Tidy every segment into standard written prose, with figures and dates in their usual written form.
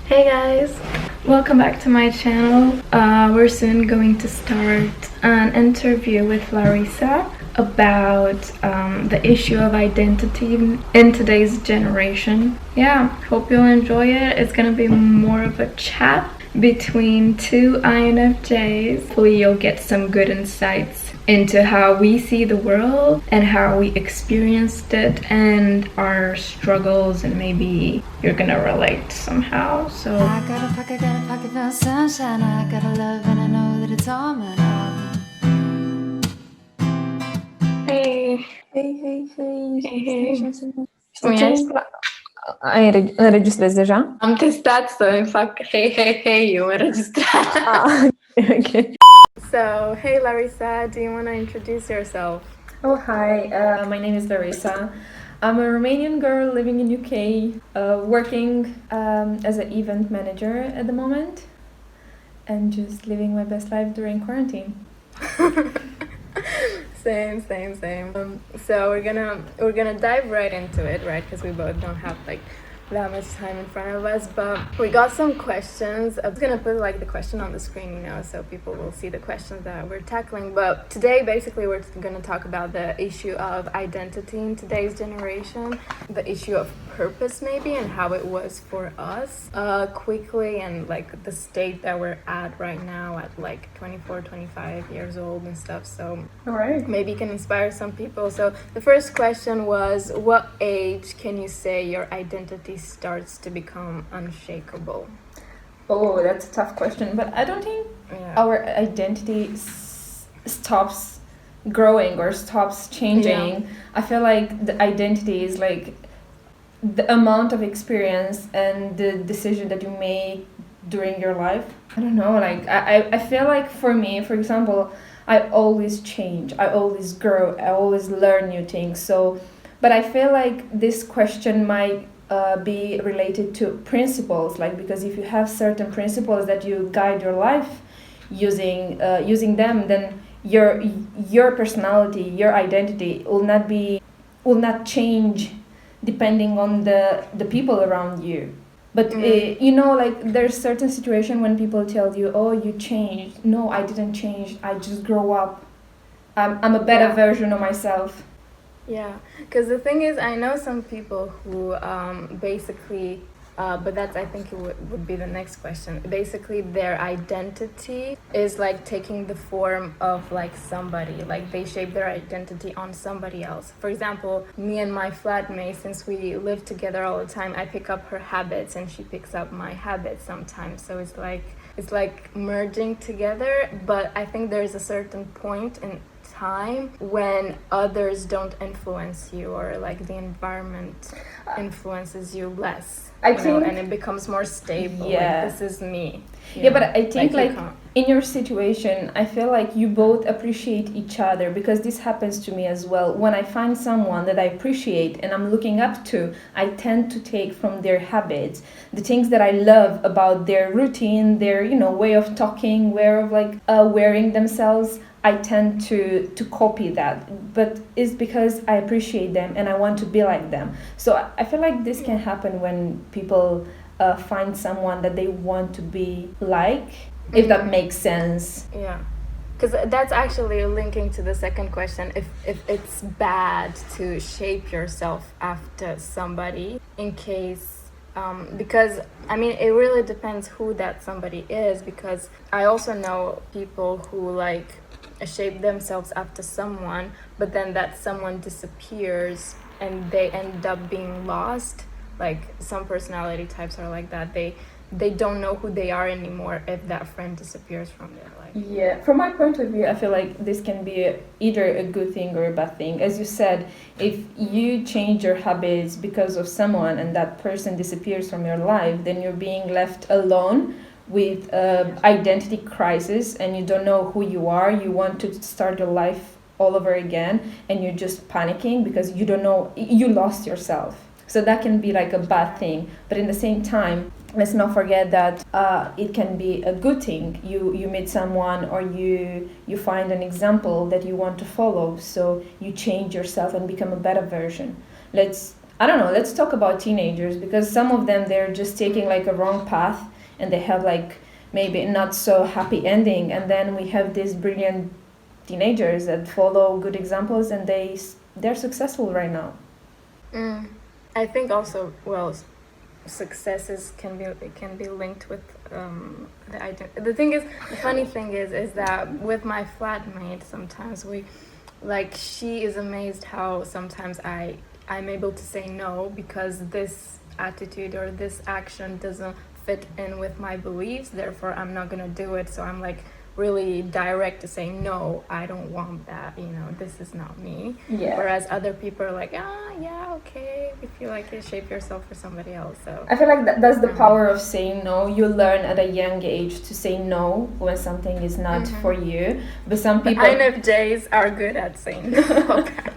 Hey guys, welcome back to my channel. We're soon going to start an interview with Larissa about the issue of identity in today's generation. Yeah, hope you'll enjoy it. It's gonna be more of a chat between two INFJs. Hopefully you'll get some good insights into how we see the world and how we experienced it and our struggles, and maybe you're gonna relate somehow. So I got a pocket full of sunshine. I got a love and I know that it's all mine. hey. Înregistrezi deja? Am testat să îmi fac hey, eu înregistrat. Okay. So, hey Larissa, do you want to introduce yourself? Oh, hi. My name is Larissa. I'm a Romanian girl living in UK, working as an event manager at the moment, and just living my best life during quarantine. Same. So we're gonna dive right into it, right? Because we both don't have like that much time in front of us, but we got some questions. I'm just gonna put like the question on the screen, so people will see the questions that we're tackling. But today, basically, we're gonna talk about the issue of identity in today's generation, the issue of purpose maybe, and how it was for us quickly, and like the state that we're at right now at like 24, 25 years old and stuff. So All right. maybe it can inspire some people. So the first question was, what age can you say your identity starts to become unshakable? Oh, that's a tough question, but I don't think our identity stops growing or stops changing. Yeah. I feel like the identity is like the amount of experience and the decision that you make during your life. I don't know, like I feel like for me, for example, I always change, I always grow, I always learn new things. So, but I feel like this question might be related to principles, like, because if you have certain principles that you guide your life using them, then your personality, your identity will not change depending on the people around you. But like there's certain situation when people tell you, oh, you changed. No, I didn't change, I just grow up. I'm a better version of myself. Yeah, because the thing is, I know some people who basically, but that's, I think it would be the next question. Basically, their identity is like taking the form of like somebody, like they shape their identity on somebody else. For example, me and my flatmate, since we live together all the time, I pick up her habits and she picks up my habits sometimes. So it's like merging together, but I think there's a certain point in time when others don't influence you, or like the environment influences you less, I think, and it becomes more stable. Yeah. Like, this is me. But I think like in in your situation, I feel like you both appreciate each other, because this happens to me as well. When I find someone that I appreciate and I'm looking up to, I tend to take from their habits, the things that I love about their routine, their way of talking, way of like wearing themselves. I tend to copy that, but it's because I appreciate them and I want to be like them. So I feel like this can happen when people find someone that they want to be like, if that makes sense. Yeah, because that's actually linking to the second question, if it's bad to shape yourself after somebody, in case because I mean it really depends who that somebody is, because I also know people who like shape themselves after someone, but then that someone disappears and they end up being lost. Like some personality types are like that. They don't know who they are anymore if that friend disappears from their life. Yeah, from my point of view, I feel like this can be either a good thing or a bad thing. As you said, if you change your habits because of someone and that person disappears from your life, then you're being left alone with identity crisis, and you don't know who you are. You want to start your life all over again, and you're just panicking because you don't know, you lost yourself. So that can be like a bad thing, but in the same time, let's not forget that it can be a good thing. You meet someone, or you find an example that you want to follow, so you change yourself and become a better version. I don't know, let's talk about teenagers, because some of them, they're just taking like a wrong path and they have like maybe not so happy ending, and then we have these brilliant teenagers that follow good examples and they're successful right now. I think also, well, successes can be linked with the identity. The funny thing is that with my flatmate, sometimes she is amazed how sometimes I'm able to say no because this attitude or this action doesn't fit in with my beliefs, therefore I'm not gonna do it. So I'm like really direct to say no, I don't want that, this is not me. Yeah. Whereas other people are like, yeah, okay, if you like it, shape yourself for somebody else. So I feel like that's the power of saying no. You learn at a young age to say no when something is not for you. But some people, INFJs are good at saying no. Okay.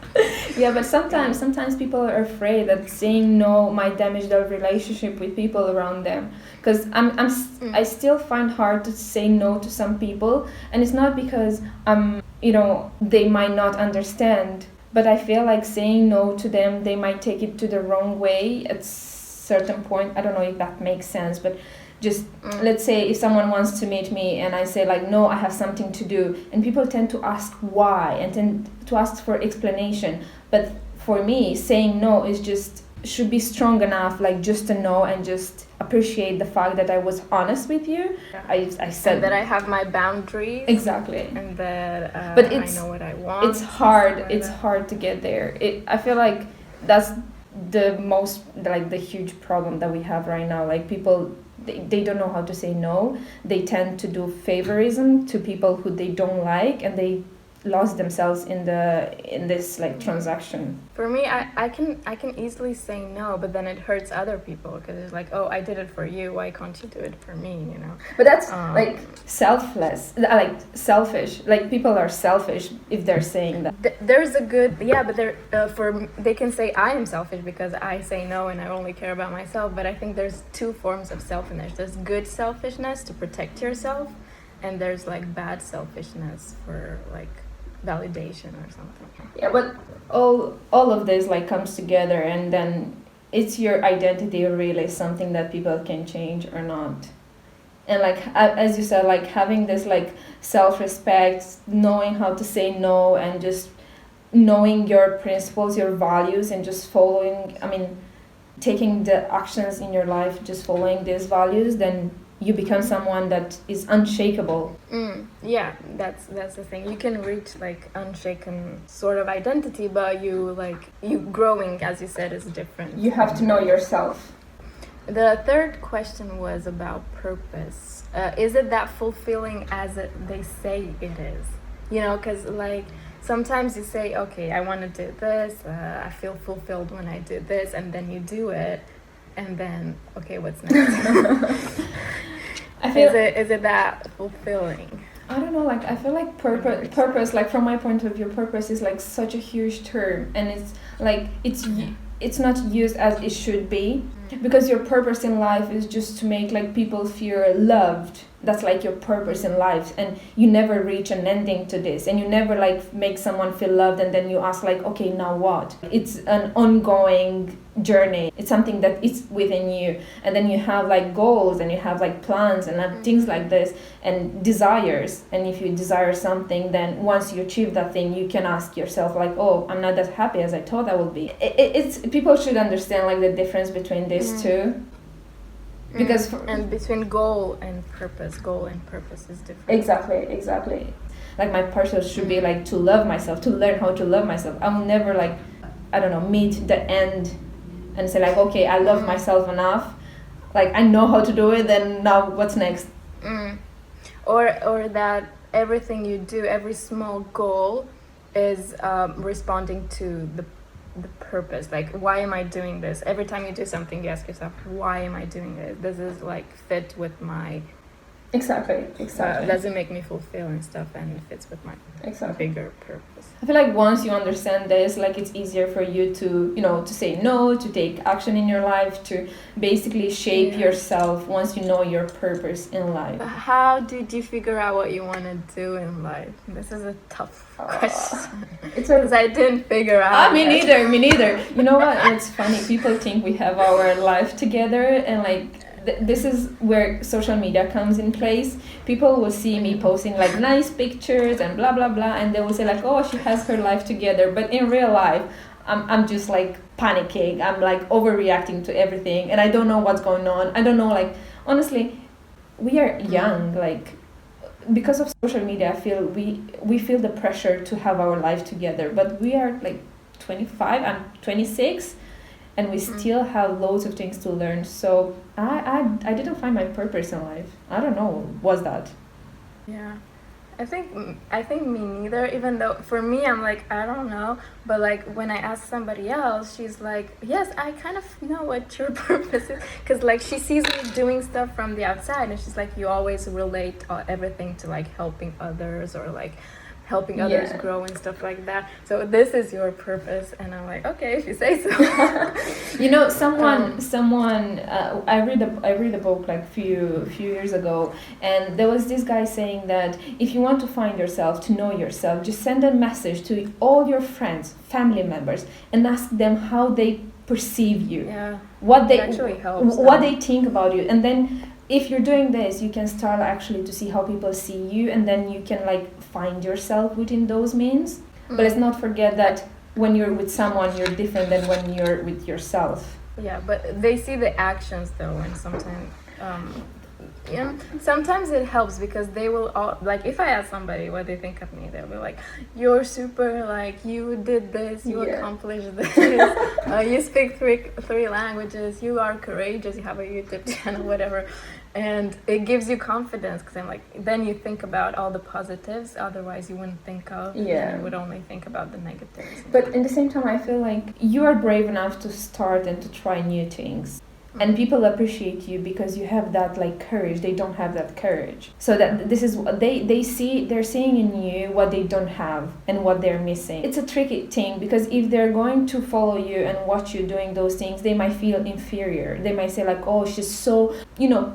Yeah, but sometimes people are afraid that saying no might damage their relationship with people around them. Because I still find hard to say no to some people, and it's not because they might not understand, but I feel like saying no to them, they might take it to the wrong way at certain point. I don't know if that makes sense, but just let's say if someone wants to meet me and I say like, no, I have something to do, and people tend to ask why and tend to ask for explanation. But for me, saying no should be strong enough, like just to know and just appreciate the fact that I was honest with you. Yeah. I said and that I have my boundaries. Exactly. And that but I know what I want. It's hard. It's hard to get there. I feel like that's the huge problem that we have right now. Like people, they don't know how to say no. They tend to do favorism to people who they don't like, and they lost themselves in this like transaction. For me, I can easily say no, but then it hurts other people because it's like, oh, I did it for you, why can't you do it for me, But that's like selfless, like selfish. Like people are selfish if they're saying that. There's a good, but they can say I am selfish because I say no and I only care about myself. But I think there's two forms of selfishness. There's good selfishness to protect yourself, and there's like bad selfishness for like validation or something. Yeah, but all of this like comes together, and then it's your identity really something that people can change or not. And like as you said, like having this like self-respect, knowing how to say no, and just knowing your principles, your values, and just taking the actions in your life, just following these values, then you become someone that is unshakable. Yeah, that's the thing. You can reach like unshaken sort of identity, but you growing, as you said, is different. You have to know yourself. The third question was about purpose. Is it that fulfilling as they say it is? Because like sometimes you say, okay, I want to do this. I feel fulfilled when I do this, and then you do it, and then okay, what's next? Is it that fulfilling? I don't know, like I feel like purpose, like from my point of view, purpose is like such a huge term, and it's like it's not used as it should be, because your purpose in life is just to make like people feel loved. That's like your purpose in life, and you never reach an ending to this, and you never like make someone feel loved and then you ask like, okay, now what? It's an ongoing journey. It's something that is within you, and then you have like goals, and you have like plans and things like this, and desires. And if you desire something, then once you achieve that thing, you can ask yourself like, oh, I'm not that happy as I thought I would be. It's people should understand like the difference between these two. Because and between goal and purpose is different. Exactly. Like my purpose should be like to love myself, to learn how to love myself. I will never like, I don't know, meet the end and say like, okay, I love myself enough, like I know how to do it, then now what's next? Or that everything you do, every small goal is responding to the purpose. Like, why am I doing this? Every time you do something, you ask yourself, why am I doing this? This is like fit with my Exactly. Does it make me fulfill and stuff, and it fits with my bigger purpose. I feel like once you understand this, like it's easier for you to, to say no, to take action in your life, to basically shape yourself once you know your purpose in life. How did you figure out what you want to do in life? This is a tough question. It's because I didn't figure out. Me neither. You know what? It's funny. People think we have our life together, and like this is where social media comes in place. People will see me posting like nice pictures and blah blah blah, and they will say like, oh, she has her life together. But in real life, I'm just like panicking. I'm like overreacting to everything, and I don't know what's going on. I don't know, like, honestly, we are young, like, because of social media. I feel we feel the pressure to have our life together, but we are like 25. I'm 26. And we still have loads of things to learn. So I didn't find my purpose in life. I don't know. Was that? Yeah, I think me neither. Even though for me, I'm like, I don't know. But like when I ask somebody else, she's like, yes, I kind of know what your purpose is. Because like she sees me doing stuff from the outside, and she's like, you always relate everything to like helping others or like helping others grow and stuff like that. So this is your purpose, and I'm like, okay, if you say so. Someone. I read a book like few years ago, and there was this guy saying that if you want to find yourself, to know yourself, just send a message to all your friends, family members, and ask them how they perceive you. Yeah. What they actually helps. What they think about you, and then. If you're doing this, you can start actually to see how people see you, and then you can like find yourself within those means. But let's not forget that when you're with someone, you're different than when you're with yourself. Yeah, but they see the actions though, and sometimes, sometimes it helps because they will all, like if I ask somebody what they think of me, they'll be like, "You're super, like you did this, you accomplished this, you speak three languages, you are courageous, you have a YouTube channel, whatever." And it gives you confidence because I'm like, then you think about all the positives, otherwise you wouldn't think of. Yeah. You would only think about the negatives. But in the same time, I feel like you are brave enough to start and to try new things. And people appreciate you because you have that like courage. They don't have that courage. So that this is what they're seeing in you what they don't have and what they're missing. It's a tricky thing because if they're going to follow you and watch you doing those things, they might feel inferior. They might say like, oh, she's so,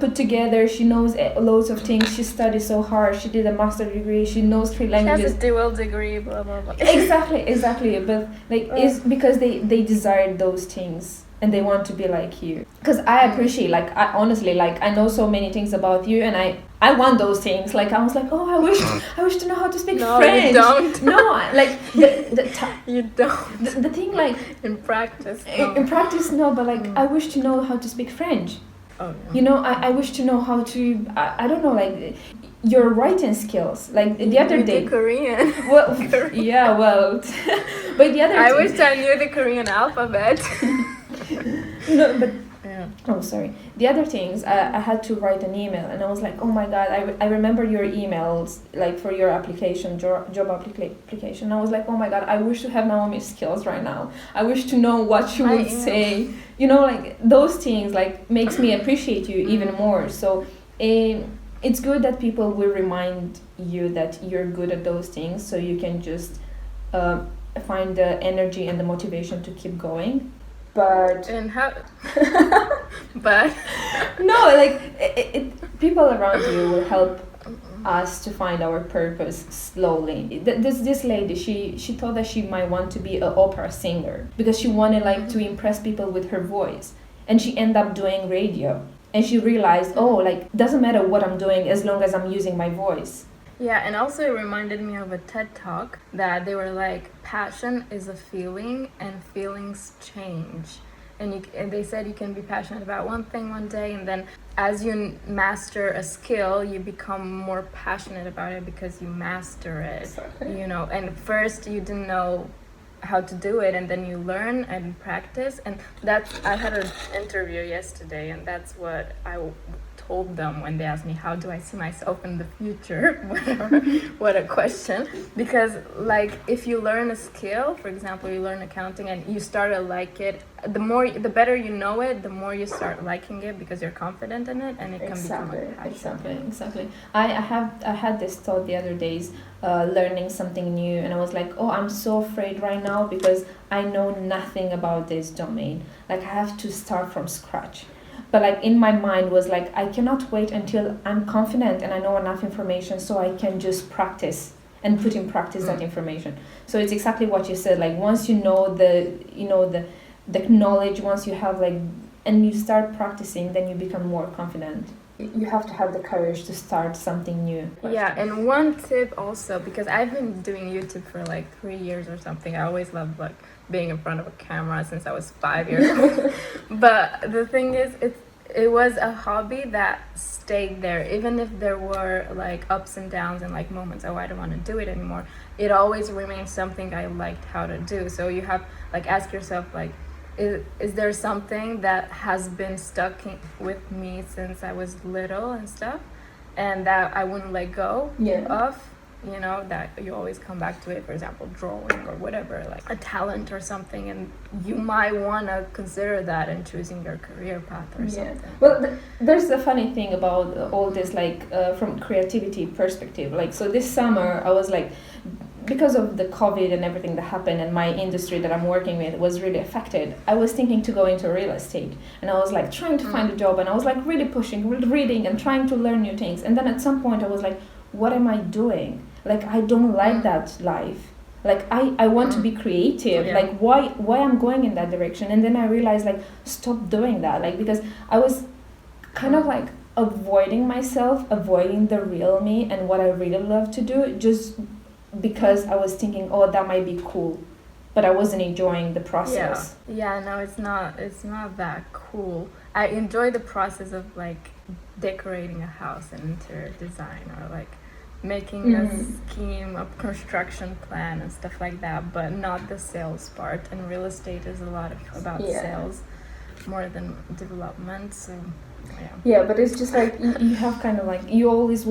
put together. She knows loads of things. She studied so hard. She did a master's degree. She knows 3 languages. She has a dual degree, blah, blah, blah. Exactly. But like, it's because they desire those things. And they want to be like you. Because I appreciate, like, I honestly, like, I know so many things about you, and I want those things. Like, I was like, oh, I wish to know how to speak French. You don't. No, like, you don't. The thing, like... In practice, no. In practice, no, but, like, I wish to know how to speak French. Oh, no. I wish to know how to, I don't know, like... Your writing skills, like the other day. You Korean. Well, yeah, well, but the other. I wish I knew the Korean alphabet. No, but oh, sorry. The other things, I had to write an email, and I was like, oh my god, I remember your emails, like for your application, job application. I was like, oh my god, I wish to have Naomi's skills right now. I wish to know what she would say. Like those things, like makes me appreciate you even more. So, it's good that people will remind you that you're good at those things, so you can just find the energy and the motivation to keep going. But but no, like people around you will help us to find our purpose slowly. This lady, she thought that she might want to be an opera singer because she wanted like to impress people with her voice, and she ended up doing radio. And she realized, oh, like, doesn't matter what I'm doing as long as I'm using my voice. Yeah, and also it reminded me of a TED Talk that they were like, passion is a feeling and feelings change. And they said you can be passionate about one thing one day, and then as you master a skill, you become more passionate about it because you master it. Exactly. And first you didn't know how to do it, and then you learn and practice. And I had an interview yesterday, and that's what I told them when they asked me, how do I see myself in the future? Whatever. What a question. Because like if you learn a skill, for example, you learn accounting and you start to like it, the better you know it, the more you start liking it because you're confident in it, and it can become a passion. Exactly. I had this thought the other days, learning something new, and I was like, oh, I'm so afraid right now because I know nothing about this domain. Like I have to start from scratch. But like in my mind was like, I cannot wait until I'm confident and I know enough information so I can just practice and put in practice that information. So it's exactly what you said. Like once you know the knowledge, once you have like, and you start practicing, then you become more confident. You have to have the courage to start something new. Yeah, and one tip also, because I've been doing YouTube for like 3 years or something. I always loved like being in front of a camera since I was 5 years old. But the thing is, it was a hobby that stayed there, even if there were like ups and downs and like moments, oh, I don't want to do it anymore. It always remained something I liked how to do. So you have like ask yourself like, is there something that has been stuck with me since I was little and stuff, and that I wouldn't let go of? You know, that you always come back to it, for example, drawing or whatever, like a talent or something, and you might want to consider that in choosing your career path or something. Well, there's the funny thing about all this, like from creativity perspective. Like, so this summer I was like, because of the COVID and everything that happened, and my industry that I'm working with was really affected, I was thinking to go into real estate, and I was like trying to find a job, and I was like really pushing, reading and trying to learn new things. And then at some point I was like, what am I doing? Like, I don't like that life. Like, I want to be creative. Like, why I'm going in that direction? And then I realized, like, stop doing that. Like, because I was kind of like avoiding myself, avoiding the real me and what I really love to do, just because I was thinking, oh, that might be cool, but I wasn't enjoying the process. Yeah, no, it's not that cool. I enjoy the process of like decorating a house and interior design, or like making a scheme, a construction plan and stuff like that, but not the sales part. And real estate is a lot about sales more than development. So yeah, but it's just like you have kind of like you always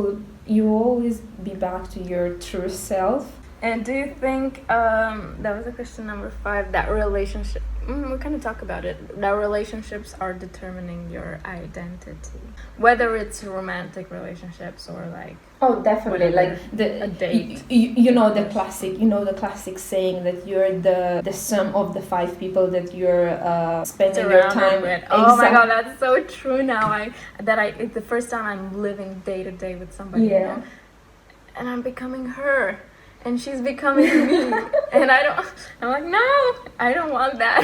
be back to your true self. And do you think that was a question number 5, that relationship, we kind of talk about it, that relationships are determining your identity, whether it's romantic relationships or like definitely whatever, like a date. You know the classic saying that you're the sum of the 5 people that you're spending your time with. Oh my god, that's so true now. It's the first time I'm living day to day with somebody, you know? And I'm becoming her. And she's becoming me, and I'm like, no, I don't want that.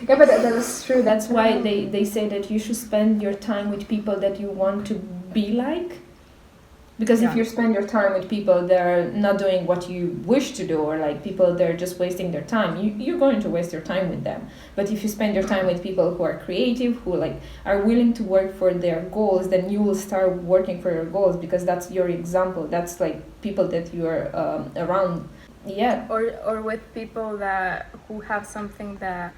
Yeah, but that's true. That's why they say that you should spend your time with people that you want to be like. Because if you spend your time with people that are not doing what you wish to do, or like people that are just wasting their time, you're going to waste your time with them. But if you spend your time with people who are creative, who like are willing to work for their goals, then you will start working for your goals, because that's your example. That's like people that you're around. Yeah. Or with people who have something that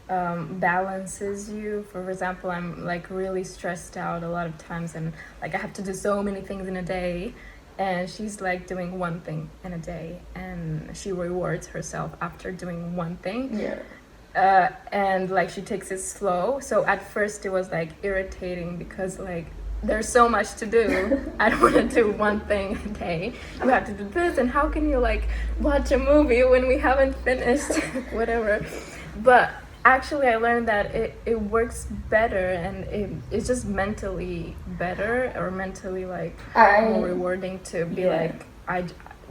balances you. For example, I'm like really stressed out a lot of times, and like I have to do so many things in a day, and she's like doing one thing in a day, and she rewards herself after doing one thing. And like she takes it slow. So at first it was like irritating, because like there's so much to do. I don't want to do one thing a day. You have to do this, and how can you like watch a movie when we haven't finished whatever. But actually I learned that it works better, and it's just mentally better, or mentally like more rewarding to be like,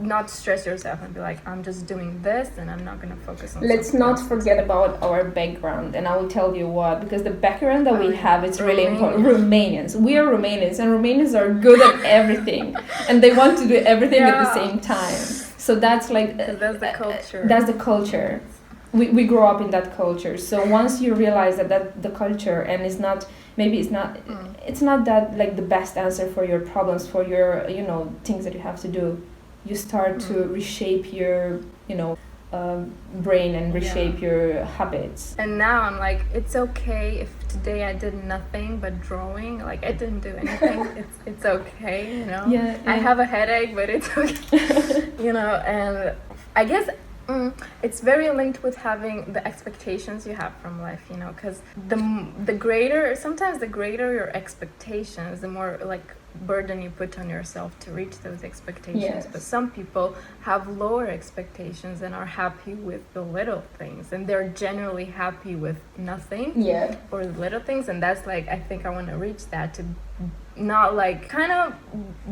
not stress yourself and be like, I'm just doing this and I'm not gonna focus on Let's not forget about our background, and I will tell you what, because the background that we have is really important. Romanians. We are Romanians, and Romanians are good at everything and they want to do everything at the same time. So that's like that's the culture. That's the culture. We grow up in that culture. So once you realize that the culture, and it's not that like the best answer for your problems, for your things that you have to do, you start to reshape your brain and reshape your habits. And now I'm like, it's okay if today I did nothing but drawing. Like I didn't do anything. it's okay, you know. Yeah, I have a headache, but it's okay. You know, and I guess it's very linked with having the expectations you have from life, you know, because sometimes the greater your expectations, the more like burden you put on yourself to reach those expectations. Yes. But some people have lower expectations and are happy with the little things, and they're generally happy with nothing. Yeah. Or the little things, and that's like, I think I want to reach that, to not like kind of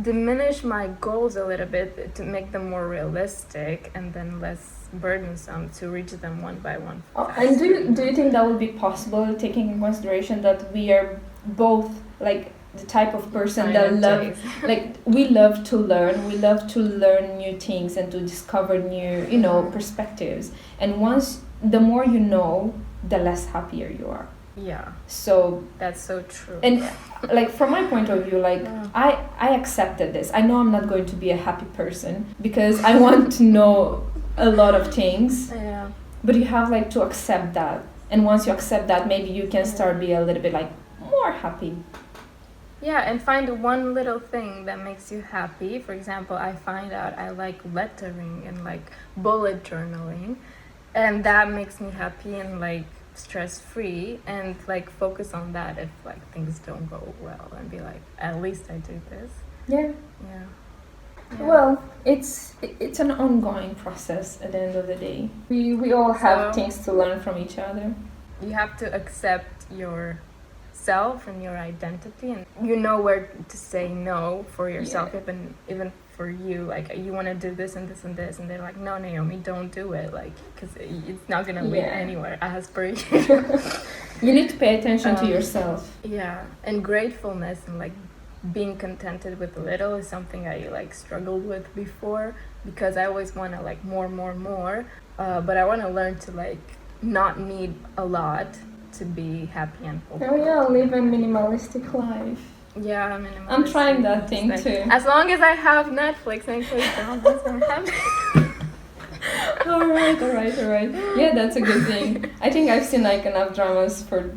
diminish my goals a little bit, to make them more realistic and then less burdensome, to reach them one by one. And do you think that would be possible, taking in consideration that we are both like the type of person that love, like we love to learn new things and to discover new, you know, perspectives, and once the more you know, the less happier you are. Yeah, so that's so true. And like from my point of view, like I accepted this. I know I'm not going to be a happy person because I want to know a lot of things. Yeah, but you have like to accept that, and once you accept that, maybe you can start be a little bit like more happy. Yeah, and find one little thing that makes you happy. For example, I find out I like lettering and like bullet journaling, and that makes me happy and like stress-free, and like focus on that if like things don't go well, and be like, at least I did this. Yeah. Well, it's an ongoing process at the end of the day. We all have things to learn from each other. You have to accept yourself and your identity, and you know where to say no for yourself. Even for you, like you want to do this and this and this, and they're like, no, Naomi, don't do it, like, because it's not gonna lead anywhere as per you. You need to pay attention to yourself. Yeah, and gratefulness and like being contented with little is something I like struggled with before, because I always want to like more, but I want to learn to like not need a lot to be happy and fulfilled. Oh yeah, live a minimalistic life. Yeah, I'm trying that thing like, too. As long as I have Netflix and dramas, I'm happy. All right. Yeah, that's a good thing. I think I've seen like enough dramas for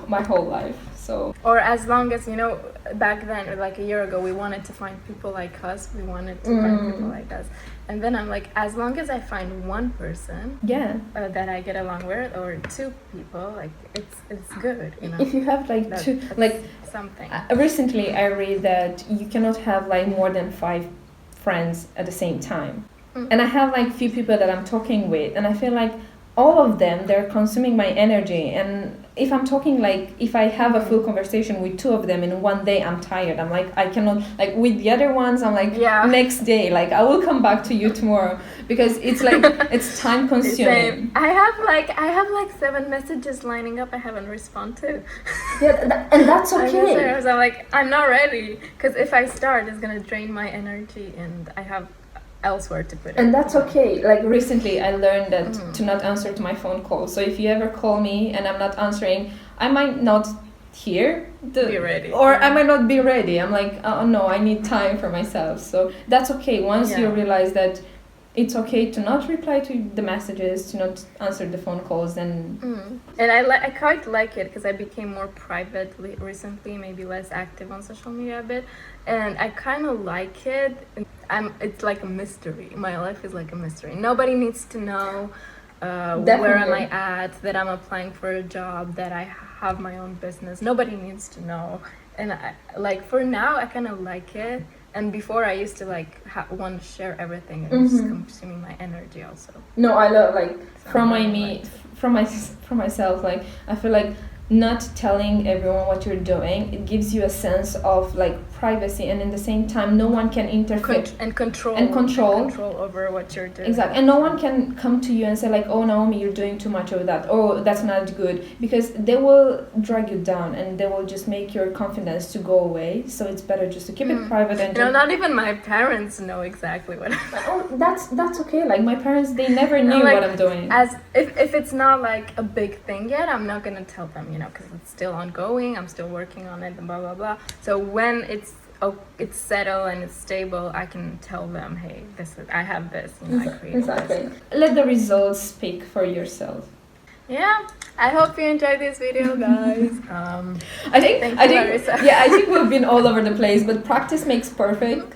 my whole life. So. Or as long as, you know, back then, like a year ago, we wanted to find people like us. We wanted to find people like us. And then I'm like, as long as I find one person that I get along with, or two people, like it's good, you know. If you have like two, like something. Recently, I read that you cannot have like more than 5 friends at the same time. And I have like few people that I'm talking with, and I feel like all of them, they're consuming my energy. And if I'm talking, like if I have a full conversation with 2 of them in one day, I'm tired. I'm like, I cannot, like with the other ones, I'm like, next day, like I will come back to you tomorrow, because it's like it's time consuming. I have like 7 messages lining up I haven't responded to. And that's okay. So I'm like, I'm not ready, because if I start, it's gonna drain my energy, and I have elsewhere to put it. And that's okay. Like recently I learned that to not answer to my phone calls. So if you ever call me and I'm not answering, I might not be ready, or I might not be ready. I'm like, oh no, I need time for myself. So that's okay. Once you realize that it's okay to not reply to the messages, to not answer the phone calls, and I quite like it, because I became more private recently, maybe less active on social media a bit, and I kind of like it. It's like a mystery. My life is like a mystery. Nobody needs to know where am I at, that I'm applying for a job, that I have my own business. Nobody needs to know. And like for now, I kind of like it. And before, I used to like want to share everything, and it's consuming my energy also. No, I love like from myself. Like I feel like not telling everyone what you're doing, it gives you a sense of like privacy, and in the same time no one can interfere and control over what you're doing. Exactly. And no one can come to you and say like, oh Naomi, you're doing too much of that, oh that's not good, because they will drag you down and they will just make your confidence to go away. So it's better just to keep it private. And not even my parents know exactly what that's okay. Like my parents, they never knew what I'm doing. As if it's not like a big thing yet, I'm not gonna tell them, because it's still ongoing, I'm still working on it, and blah blah blah. So when it's it's settled and it's stable, I can tell them, hey, I have this, I created Exactly. this. Let the results speak for yourself. Yeah, I hope you enjoyed this video, guys. I think Larissa. yeah, I think we've been all over the place, but practice makes perfect.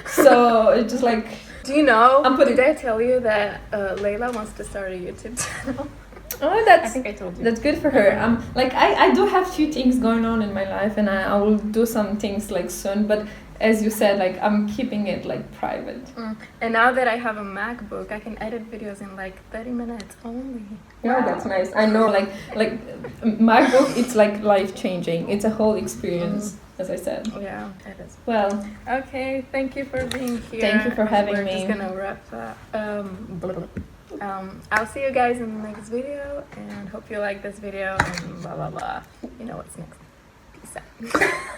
So it's just like, Do you know, did I tell you that Layla wants to start a YouTube channel? oh, I that's think I told you. that's good for her. Like I do have few things going on in my life, and I will do some things like soon. But as you said, like I'm keeping it like private. And now that I have a MacBook, I can edit videos in like 30 minutes only. Yeah, that's nice. I know, like MacBook, it's like life changing. It's a whole experience, as I said. Yeah, it is. Well, Okay, thank you for being here. Thank you for having We're me. just gonna wrap that. I'll see you guys in the next video, and hope you like this video, and blah blah blah. You know what's next. Peace out.